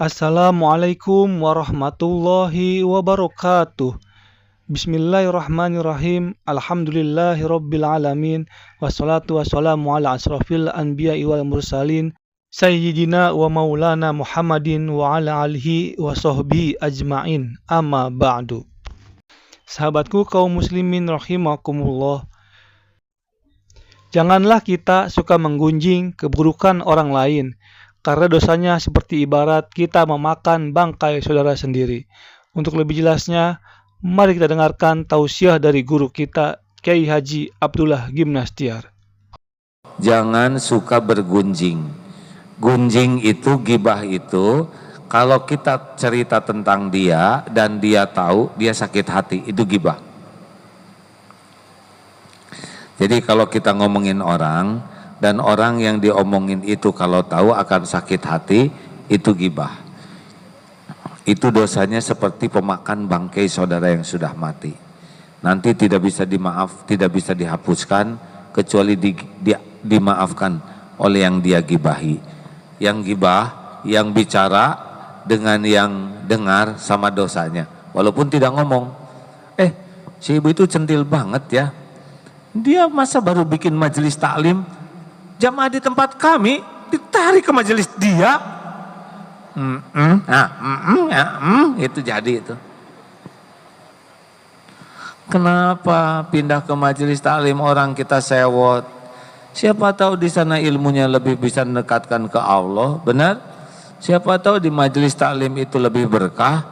Assalamualaikum warahmatullahi wabarakatuh. Bismillahirrahmanirrahim. Alhamdulillahirabbil alamin. Wassalatu wassalamu ala asrofil anbiya'i wal mursalin sayyidina wa maulana Muhammadin wa ala alihi wa sahbihi ajma'in. Amma ba'du. Sahabatku kaum muslimin rahimakumullah. Janganlah kita suka menggunjing keburukan orang lain, karena dosanya seperti ibarat kita memakan bangkai saudara sendiri. Untuk lebih jelasnya, mari kita dengarkan tausiah dari guru kita, Kiai Haji Abdullah Gimnastiar. Jangan suka bergunjing. Gunjing itu, gibah itu, kalau kita cerita tentang dia dan dia tahu, dia sakit hati, itu gibah. Jadi kalau kita ngomongin orang, dan orang yang diomongin itu kalau tahu akan sakit hati, itu gibah. Itu dosanya seperti pemakan bangkai saudara yang sudah mati. Nanti tidak bisa dihapuskan kecuali dimaafkan oleh yang dia gibahi. Yang gibah, yang bicara dengan yang dengar sama dosanya. Walaupun tidak ngomong. Si ibu itu centil banget ya. Dia masa baru bikin majelis taklim, jamaah di tempat kami ditarik ke majelis dia. Itu jadi itu. Kenapa pindah ke majelis taklim orang kita sewot? Siapa tahu di sana ilmunya lebih bisa mendekatkan ke Allah, benar? Siapa tahu di majelis taklim itu lebih berkah.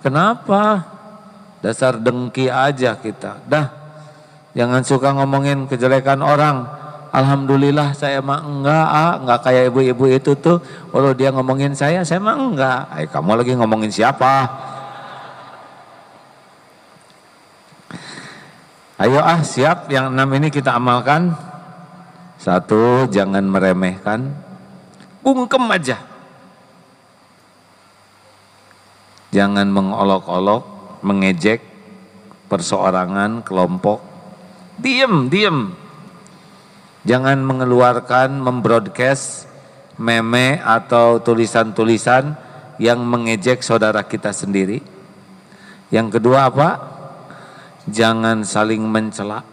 Kenapa? Dasar dengki aja kita. Dah, jangan suka ngomongin kejelekan orang. Alhamdulillah saya mah enggak kayak ibu-ibu itu tuh. Kalau dia ngomongin saya mah enggak. Kamu lagi ngomongin siapa? Ayo siap, yang 6 ini kita amalkan. 1, jangan meremehkan. Bungkem aja. Jangan mengolok-olok, mengejek perseorangan, kelompok. Diem. Jangan mengeluarkan, membroadcast meme atau tulisan-tulisan yang mengejek saudara kita sendiri. Yang kedua apa? Jangan saling mencela.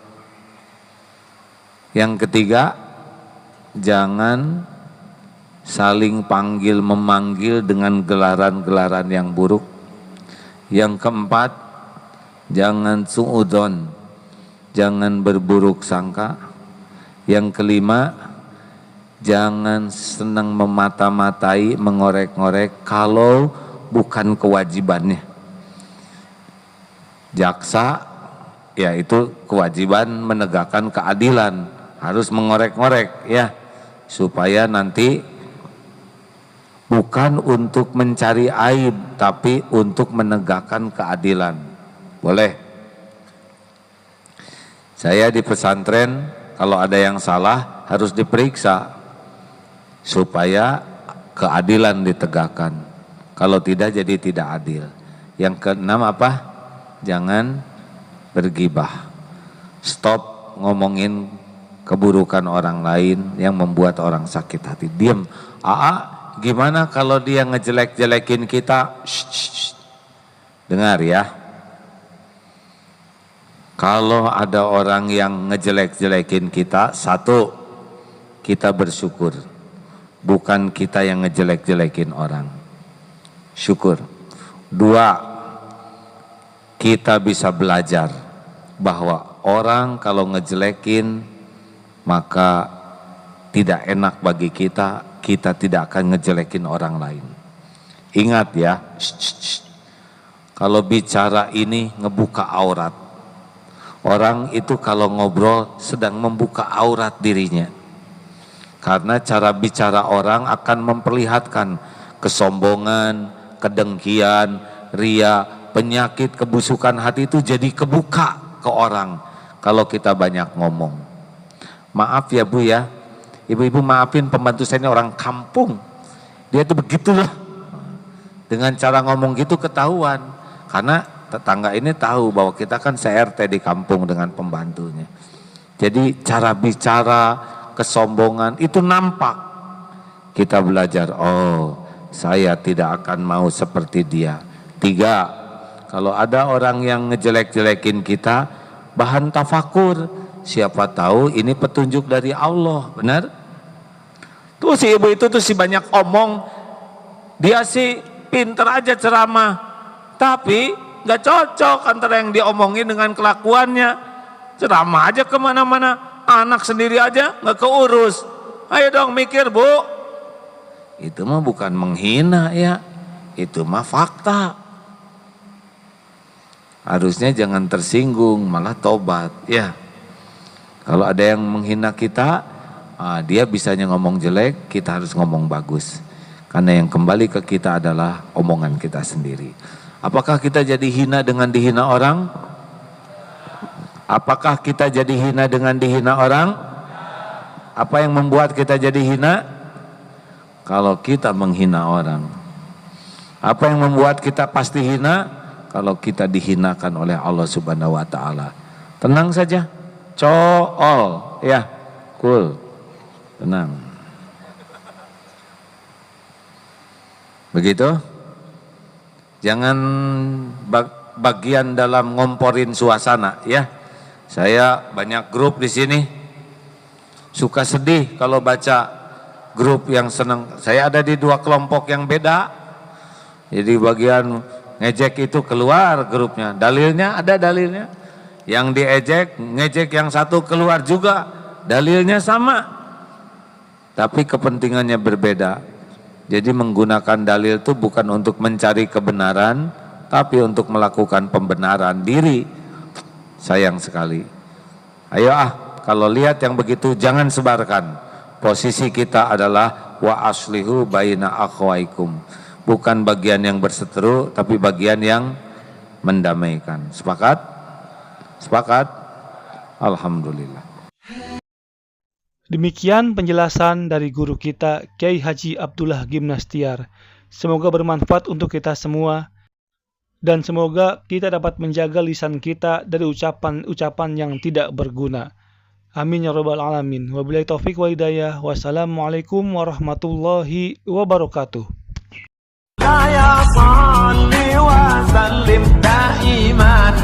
Yang ketiga, jangan saling memanggil dengan gelaran-gelaran yang buruk. Yang keempat, jangan suudzon, jangan berburuk sangka. Yang kelima, jangan senang memata-matai, mengorek-ngorek kalau bukan kewajibannya. Jaksa, ya itu kewajiban menegakkan keadilan, harus mengorek-ngorek ya, supaya nanti bukan untuk mencari aib, tapi untuk menegakkan keadilan. Boleh. Saya di pesantren, kalau ada yang salah harus diperiksa supaya keadilan ditegakkan. Kalau tidak jadi tidak adil. Yang keenam apa? Jangan bergibah. Stop ngomongin keburukan orang lain yang membuat orang sakit hati. Diam. Gimana kalau dia ngejelek-jelekin kita? Shh. Dengar ya. Kalau ada orang yang ngejelek-jelekin kita, 1, kita bersyukur. Bukan kita yang ngejelek-jelekin orang. Syukur. 2, kita bisa belajar bahwa orang kalau ngejelekin, maka tidak enak bagi kita tidak akan ngejelekin orang lain. Ingat ya, kalau bicara ini ngebuka aurat. Orang itu kalau ngobrol sedang membuka aurat dirinya. Karena cara bicara orang akan memperlihatkan kesombongan, kedengkian, ria, penyakit kebusukan hati itu jadi kebuka ke orang kalau kita banyak ngomong. Maaf ya Bu ya, ibu-ibu maafin pembantu saya ini orang kampung. Dia tuh begitulah. Dengan cara ngomong gitu ketahuan. Karena tetangga ini tahu bahwa kita kan CRT di kampung dengan pembantunya. Jadi cara bicara, kesombongan itu nampak. Kita belajar, oh saya tidak akan mau seperti dia. 3, kalau ada orang yang ngejelek-jelekin kita, bahan tafakur. Siapa tahu ini petunjuk dari Allah, benar? Tuh si ibu itu tuh si banyak omong, dia sih pinter aja ceramah, tapi gak cocok antara yang diomongin dengan kelakuannya. Ceramah aja kemana-mana, anak sendiri aja gak keurus. Ayo dong mikir bu. Itu mah bukan menghina ya, itu mah fakta. Harusnya jangan tersinggung, malah tobat ya. Kalau ada yang menghina kita, dia bisanya ngomong jelek, kita harus ngomong bagus. Karena yang kembali ke kita adalah omongan kita sendiri. Apakah kita jadi hina dengan dihina orang? Apakah kita jadi hina dengan dihina orang? Apa yang membuat kita jadi hina? Kalau kita menghina orang. Apa yang membuat kita pasti hina? Kalau kita dihinakan oleh Allah Subhanahu wa taala. Tenang saja. Cool, ya, cool, tenang. Begitu? Jangan bagian dalam ngomporin suasana, ya. Saya banyak grup di sini, suka sedih kalau baca grup yang senang. Saya ada di 2 kelompok yang beda. Jadi bagian ngejek itu keluar grupnya, dalilnya ada dalilnya. Yang diejek, ngejek yang satu keluar juga, dalilnya sama. Tapi kepentingannya berbeda. Jadi menggunakan dalil itu bukan untuk mencari kebenaran, tapi untuk melakukan pembenaran diri. Sayang sekali. Ayo kalau lihat yang begitu jangan sebarkan. Posisi kita adalah wa aslihu baina akhwaikum. Bukan bagian yang berseteru, tapi bagian yang mendamaikan. Sepakat? Sepakat? Alhamdulillah. Demikian penjelasan dari guru kita Kiai Haji Abdullah Gimnastiar. Semoga bermanfaat untuk kita semua dan semoga kita dapat menjaga lisan kita dari ucapan-ucapan yang tidak berguna. Amin ya rabbal alamin. Wabillahi taufik wal hidayah. Wassalamualaikum warahmatullahi wabarakatuh. Ya salli wa sallim daiman